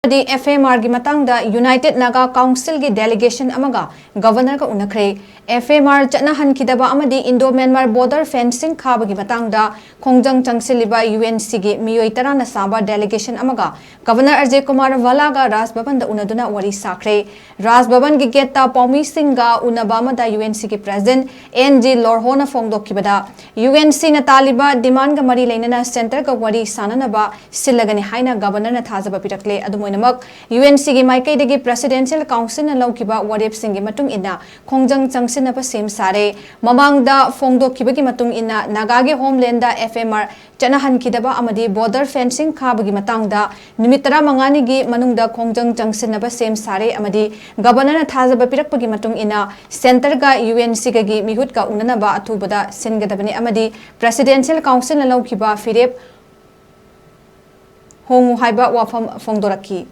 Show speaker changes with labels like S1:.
S1: FMR की Matangda United Naga Council की Delegation Amaga Govenor का Unakhre FMR चना हन किदबा अमदी इंडो म्यांमार बॉर्डर फेंसिंग खाब की Matangda खोंगजंग चंगसिलिबा UNC की मियोई तरा नसाबा Delegation Amaga Governor Ajay Kumar वालागा राजभवन द उनदुना वरी साखरे राजभवन की गेटा पौमी सिंगा उनबामदा UNC की प्रेसिडेंट NG लोरहोना फोंगदोखिबदा UNC न तालिबा डिमांड का मरी लेनना सेंटर का वरी साननबा सिलगनी हाइना गवर्नर न थाजबा पिरकले UNC की माइकई प्रेसिडेंशियल काउंसिल लौकिबा वरेप सिंगी मतुंग इना खोंगजंग चंगसिनबा सेम सारे ममांगदा फोंगदोखिबगी मतुंग इना नागागे होमलैंड FMR चनहन किदबा अमदी बॉर्डर फेंसिंग खाबगी मतंगदा निमित 15 गी मनुंगदा खोंगजंग चंगसिनबा सेम सारे अमदी गवर्नर थाजबा पिरकपगी मतुंग इना सेंटर का UNC की मिहुत का उननबा अथुबदा सिनगदबनी अमदी प्रेसिडेंशियल काउंसिल लौकिबा फिरेप होंगु हाइबा वाफम फोंगदोरकी